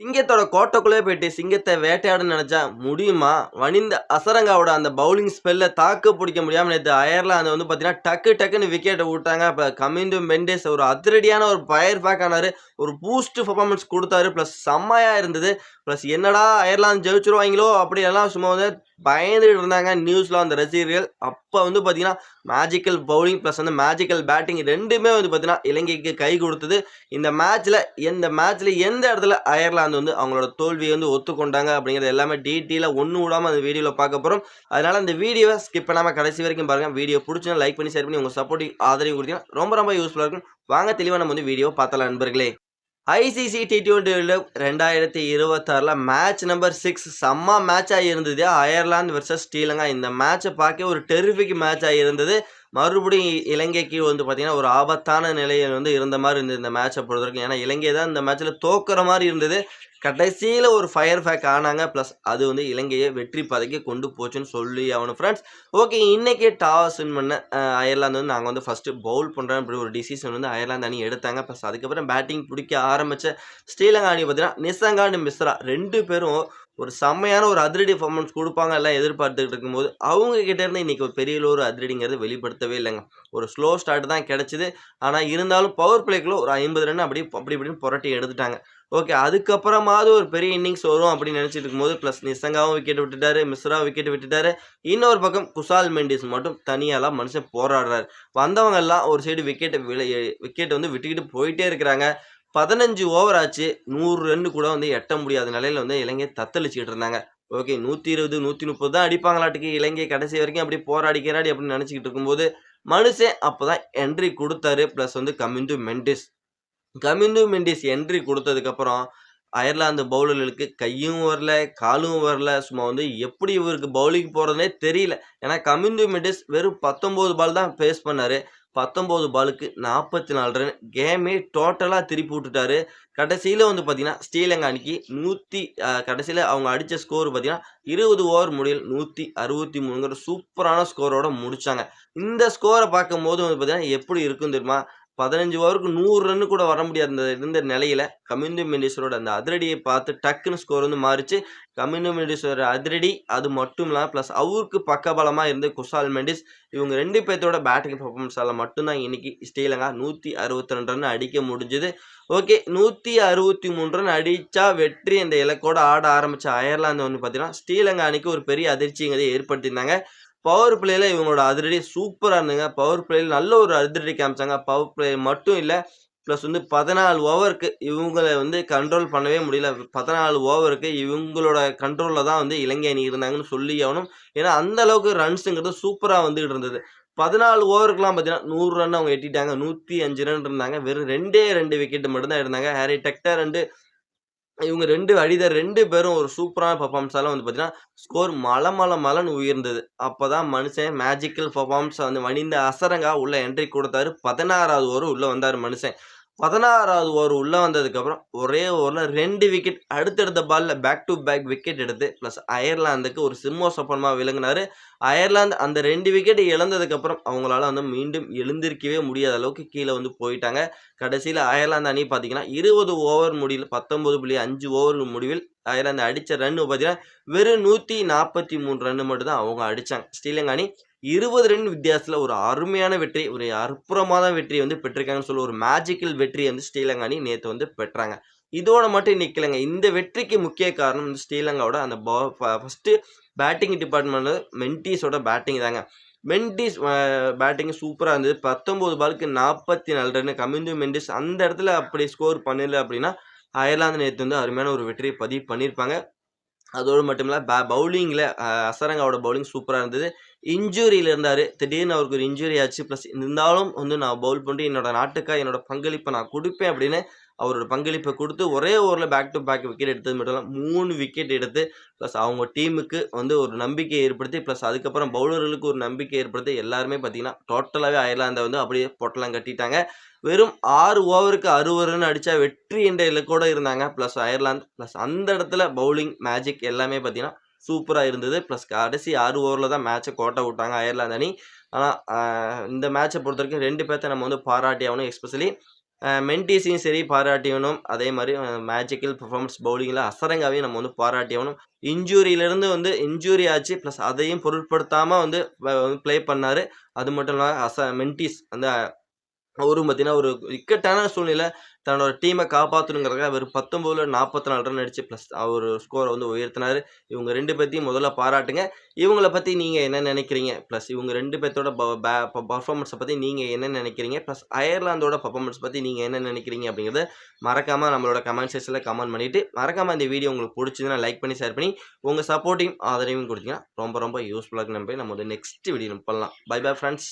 சிங்கத்தோட கோட்டைக்குள்ளே போயிட்டு சிங்கத்த வேட்டையாடணும்னு நெனச்சா முடியுமா? வனிந்த அசரங்காவோட அந்த பவுலிங் ஸ்பெல்ல தாக்கு புடிக்க முடியாம நேத்து அயர்லாந்து வந்து பார்த்தீங்கன்னா, டக்குன்னு விக்கெட்ட வுட்டாங்க. அப்ப கமிந்து மெண்டேஸ் ஒரு அதிரடியான ஒரு ஃபயர் பேக் ஆனாரு. ஒரு பூஸ்ட் பெர்ஃபார்மன்ஸ் குடுத்தாரு. பிளஸ் செம்மையா இருந்தது. பிளஸ் என்னடா அயர்லாந்து ஜெயிச்சுருவாய்ங்களோ! அப்படியெல்லாம் சும்மா வந்து பயந்துட்டு இருந்தாங்க நியூஸ்ல அந்த ரசிகர்கள். அப்ப வந்து பார்த்தீங்கன்னா, மேஜிக்கல் பவுலிங் பிளஸ் வந்து மேஜிக்கல் பேட்டிங் 2மே வந்து பார்த்தீங்கன்னா, இலங்கைக்கு கை குடுத்தது. இந்த மேட்ச்ல எந்த இடத்துல அயர்லாந்து வந்து அவங்களோட தோல்வியை வந்து ஒத்துக்கொண்டாங்க அப்படிங்கிறது எல்லாமே டீட்டெயிலாக ஒன்று விடாம அந்த வீடியோவில் பார்க்க போகிறோம். அதனால அந்த வீடியோவை ஸ்கிப் பண்ணாம கடைசி வரைக்கும் பாருங்க. வீடியோ பிடிச்சுன்னா லைக் பண்ணி ஷேர் பண்ணி உங்க சப்போர்ட்டிவ் ஆதரவு கொடுத்தீங்கன்னா ரொம்ப யூஸ்ஃபுல்லாக இருக்கும். வாங்க தெளிவாக நம்ம வந்து வீடியோ பார்த்தலாம் நண்பர்களே. ஐசிசி T20 வேர்ல்ட் கப் 2026ல மேட்ச் நம்பர் 6 செம்ம மேட்சா இருந்தது. Ireland versus Sri Lanka. இந்த மேட்சை பார்க்க ஒரு டெரிஃபிக் மேட்சா இருந்தது. மறுபடியும் இலங்கைக்கு வந்து பார்த்தீங்கன்னா, ஒரு ஆபத்தான நிலையில் வந்து இருந்த மாரி இருந்தது இந்த மேட்சை பொறுத்தவரைக்கும். ஏன்னா, இலங்கை தான் இந்த மேட்ச்ல தோக்குற மாரி இருந்தது. கடைசியில ஒரு ஃபயர் பேக் ஆனாங்க. பிளஸ் அது வந்து இலங்கையை வெற்றி பாதைக்கு கொண்டு போச்சுன்னு சொல்லி ஆகணும் ஃப்ரெண்ட்ஸ். ஓகே, இன்னைக்கு டாஸ் வின் பண்ண அயர்லாந்து வந்து நாங்க வந்து ஃபர்ஸ்ட் பவுல் பண்றோம் அப்படி ஒரு டிசிஷன் வந்து அயர்லாந்து அணி எடுத்தாங்க. பிளஸ் அதுக்கப்புறம் பேட்டிங் பிடிக்க ஆரம்பிச்ச ஸ்ரீலங்கா அணி பார்த்தீங்கன்னா, நிசங்காண்ட் மிஸ்ரா 2 பேரும் ஒரு செம்மையான ஒரு அதிரடி பெர்ஃபார்மன்ஸ் குடுப்பாங்க எல்லாம் எதிர்பார்த்துட்டு இருக்கும்போது, அவங்க கிட்ட இருந்து இன்னைக்கு ஒரு பெரிய ஒரு அதிரடிங்கிறது வெளிப்படுத்தவே இல்லங்க. ஒரு ஸ்லோ ஸ்டார்ட் தான் கிடைச்சது. ஆனா இருந்தாலும் பவர் பிளேக்குள்ள ஒரு 50 ரன் அப்படி இப்படின்னு புரட்டி எடுத்துட்டாங்க. ஓகே, அதுக்கப்புறமாவது ஒரு பெரிய இன்னிங்ஸ் வரும் அப்படின்னு நினைச்சிட்டு இருக்கும்போது, பிளஸ் நிசங்காவும் விக்கெட் விட்டுட்டாரு, மிஸ்ரா விக்கெட் விட்டுட்டாரு. இன்னொரு பக்கம் குசால் மெண்டிஸ் மட்டும் தனியாலாம் மனுஷன் போராடுறாரு. வந்தவங்க எல்லாம் ஒரு சைடு விக்கெட் வந்து விட்டுக்கிட்டு போயிட்டே இருக்கிறாங்க. 15 ஓவர் ஆச்சு. 100 ரன் கூட வந்து எட்ட முடியாத நிலையில வந்து இலங்கை தத்தளிச்சுட்டு இருந்தாங்க. ஓகே, 120, 130 தான் அடிப்பாங்களாட்டுக்கு இலங்கை கடைசி வரைக்கும் அப்படி போராடி அப்படின்னு நினைச்சுக்கிட்டு இருக்கும்போது, மனுஷன் அப்பதான் என்ட்ரி குடுத்தாரு. பிளஸ் வந்து கமிந்து மெண்டிஸ் என்ட்ரி குடுத்ததுக்கப்புறம், அயர்லாந்து பவுலர்களுக்கு கையும் வரல, காலும் வரல. சும்மா வந்து எப்படி இவருக்கு பவுலிங் போடுறதுன்னே தெரியல. ஏன்னா கமிந்து மெண்டிஸ் வெறும் 19 பால் தான் பேஸ் பண்ணாரு. 19 பாலுக்கு 44 ரன். கேமே டோட்டலா திருப்பி விட்டுட்டாரு. கடைசியில வந்து பார்த்தீங்கன்னா, ஸ்ரீலங்கா அணிக்கு கடைசியில அவங்க அடிச்ச ஸ்கோர் பார்த்தீங்கன்னா, 20 ஓவர் முடிவில் 163ங்கிற சூப்பரான ஸ்கோரோட முடிச்சாங்க. இந்த ஸ்கோர பார்க்கும்போது வந்து பார்த்தீங்கன்னா, எப்படி இருக்கும் தெரியுமா? 15 ஓவருக்கு 100 ரன் கூட வர முடியாத இருந்த நிலையில, கமிந்து மெண்டிஸரோட அந்த அதிரடியை பார்த்து டக்குன்னு ஸ்கோர் வந்து மாறிச்சு. கமிந்து மெண்டிஸோட அதிரடி அது மட்டும் இல்லாம பிளஸ் அவருக்கு பக்கபலமா இருந்த குசால் மெண்டிஸ், இவங்க 2 பேத்தோட பேட்டிங் பெர்ஃபார்மன்ஸால மட்டும் தான் இன்னைக்கு ஸ்ரீலங்கா 162 ரன் அடிக்க முடிஞ்சது. ஓகே, 163 ரன் அடிச்சா வெற்றி என்ற இலக்கோட ஆட ஆரம்பிச்ச அயர்லாந்து வந்து பார்த்தீங்கன்னா, ஸ்ரீலங்கா அணிக்கு ஒரு பெரிய அதிர்ச்சிங்கிறத ஏற்படுத்தியிருந்தாங்க. பவர் பிளேல இவங்களோட அதிரடி சூப்பரா இருந்ததுங்க. பவர் பிளேல நல்ல ஒரு அதிரடி காமிச்சாங்க. பவர் பிளே மட்டும் இல்ல, பிளஸ் வந்து 14 ஓவருக்கு இவங்கள வந்து கண்ட்ரோல் பண்ணவே முடியல. 14 ஓவருக்கு இவங்களோட கண்ட்ரோல்ல தான் வந்து இலங்கை அணி இருந்தாங்கன்னு சொல்லி ஆகணும். ஏன்னா, அந்த அளவுக்கு ரன்ஸுங்கிறது சூப்பரா வந்துகிட்டு இருந்தது. 14 ஓவருக்குலாம் பார்த்தீங்கன்னா, 100 ரன் அவங்க எட்டிட்டாங்க. 105 ரன் இருந்தாங்க. வெறும் 2 விக்கெட் மட்டும் தான் எடுத்தாங்க. ஹாரி டெக்டர் இவங்க 2 அடிதர் 2 பேரும் ஒரு சூப்பரான பெர்ஃபார்மன்ஸால வந்து பார்த்தீங்கன்னா, ஸ்கோர் மளமளன்னு உயர்ந்தது. அப்பதான் மனுஷன் மேஜிக்கல் பெர்ஃபார்மன்ஸ் வந்து வனிந்த அசரங்கா உள்ள என்ட்ரி குடுத்தாரு. 16வது ஓவர் உள்ள வந்தாரு மனுஷன். 16வது ஓவர் உள்ள வந்ததுக்கப்புறம், ஒரே ஓவர்ல 2 விக்கெட் அடுத்தடுத்த பால்ல பேக் டூ பேக் விக்கெட் எடுத்து, பிளஸ் அயர்லாந்துக்கு ஒரு சிம்ம சொப்பனமா விளங்குனாரு. அயர்லாந்து அந்த 2 விக்கெட் இழந்ததுக்கப்புறம், அவங்களால வந்து மீண்டும் எழுந்திருக்கவே முடியாத அளவுக்கு கீழ வந்து போயிட்டாங்க. கடைசியில அயர்லாந்து அணி பார்த்தீங்கன்னா, 20 ஓவர் முடிவில் 19.5 ஓவர் முடிவில் அயர்லாந்து அடிச்ச ரன் பார்த்தீங்கன்னா, வெறும் 143 ரன் மட்டும் தான் அவங்க அடிச்சாங்க. ஸ்ரீலங்கா அணி 20 ரன் வித்தியாசத்துல ஒரு அருமையான வெற்றி, ஒரு அற்புதமான வெற்றிய வந்து பெற்றிருக்காங்கன்னு சொல்லி ஒரு மேஜிக்கல் வெற்றிய வந்து ஸ்ரீலங்கா அணி நேத்து வந்து பெற்றாங்க. இதோட மட்டும் நிக்கலங்க. இந்த வெற்றிக்கு முக்கிய காரணம் வந்து ஸ்ரீலங்காவோட அந்த ஃபர்ஸ்ட் பேட்டிங் டிபார்ட்மெண்ட்ல மென்டிஸோட பேட்டிங் தாங்க. மெண்டிஸ் பேட்டிங் சூப்பரா இருந்தது. 19 பாலுக்கு 44 ரன். கமிந்து மெண்டிஸ் அந்த இடத்துல அப்படி ஸ்கோர் பண்ணல அப்படின்னா, அயர்லாந்து நேத்து வந்து அருமையான ஒரு வெற்றிய பதிவு பண்ணியிருப்பாங்க. அதோடு மட்டும் இல்ல பவுலிங்ல அசரங்காவோட பவுலிங் சூப்பரா இருந்தது. இன்ஜூரியில இருந்தாரு. திடீர்னு அவருக்கு ஒரு இன்ஜூரி ஆச்சு. பிளஸ் இருந்தாலும் வந்து நான் பவுல் பண்ணி என்னோட நாட்டுக்காக என்னோட பங்களிப்ப நான் குடுப்பேன் அப்படின்னு அவரோட பங்களிப்ப குடுத்து ஒரே ஓவர்ல பேக் டூ பேக் விக்கெட் எடுத்தது மட்டும் இல்லாம 3 விக்கெட் எடுத்து பிளஸ் அவங்க டீமுக்கு வந்து ஒரு நம்பிக்கையை ஏற்படுத்தி பிளஸ் அதுக்கப்புறம் பவுலர்களுக்கு ஒரு நம்பிக்கை ஏற்படுத்தி எல்லாருமே பார்த்தீங்கன்னா, டோட்டலாவே அயர்லாந்த வந்து அப்படியே பொட்டலம் கட்டிட்டாங்க. வெறும் 6 ஓவருக்கு 60 ரன் அடிச்சா வெற்றி என்ற இலக்கோட இருந்தாங்க. Plus Ireland. பிளஸ் அந்த இடத்துல பவுலிங் மேஜிக் எல்லாமே பார்த்தீங்கன்னா, சூப்பரா இருந்தது. பிளஸ் கடைசி 6 ஓவர்ல தான் மேட்ச கோட்டை விட்டாங்க அயர்லாந்து அணி. ஆனா, இந்த மேட்ச பொறுத்தவரைக்கும் 2 பேத்த நம்ம வந்து பாராட்டி ஆகணும். எஸ்பெஷலி மென்டிஸையும் சரி பாராட்டியணும். அதே மாரி மேஜிக்கல் பெர்ஃபார்மன்ஸ் பவுலிங்கில அசரங்காவையும் நம்ம வந்து பாராட்டியாகணும். இன்ஜூரியிலிருந்து வந்து இன்ஜூரி ஆச்சு. ப்ளஸ் அதையும் பொருட்படுத்தாம வந்து ப்ளே பண்ணாரு. அது மட்டும் இல்லாம மென்டிஸ் வந்து அவரும் பார்த்தீங்கன்னா, ஒரு இக்கட்டான சூழ்நிலையில தன்னோட டீம காப்பாத்தணுங்கிறதுக்காக வெறும் 19ல 44 ரன் அடிச்சு ப்ளஸ் அவரு ஸ்கோர வந்து உயர்த்தினாரு. இவங்க 2 பேத்தையும் முதல்ல பாராட்டுங்க. இவங்கள பத்தி நீங்க என்ன நினைக்கிறீங்க? ப்ளஸ் இவங்க 2 பேத்தோட ப பே பெர்ஃபார்மன்ஸ பத்தி நீங்க என்ன நினைக்கிறீங்க? ப்ளஸ் அயர்லாந்தோட பெர்ஃபார்மன்ஸ் பத்தி நீங்க என்ன நினைக்கிறீங்க? அப்படிங்கிறத மறக்காம நம்மளோட கமெண்ட் செக்ஷன்ல கமெண்ட் பண்ணிட்டு, மறக்காம இந்த வீடியோ உங்களுக்கு புடிச்சதுன்னா லைக் பண்ணி, ஷேர் பண்ணி, உங்க சப்போர்ட்டையும் ஆதரவையும் குடுத்தீங்கன்னா ரொம்ப ரொம்ப யூஸ்ஃபுல்லா இருக்கும்னு நம்பி நம்ம வந்து நெக்ஸ்ட் வீடியோ பண்ணலாம். Bye bye friends.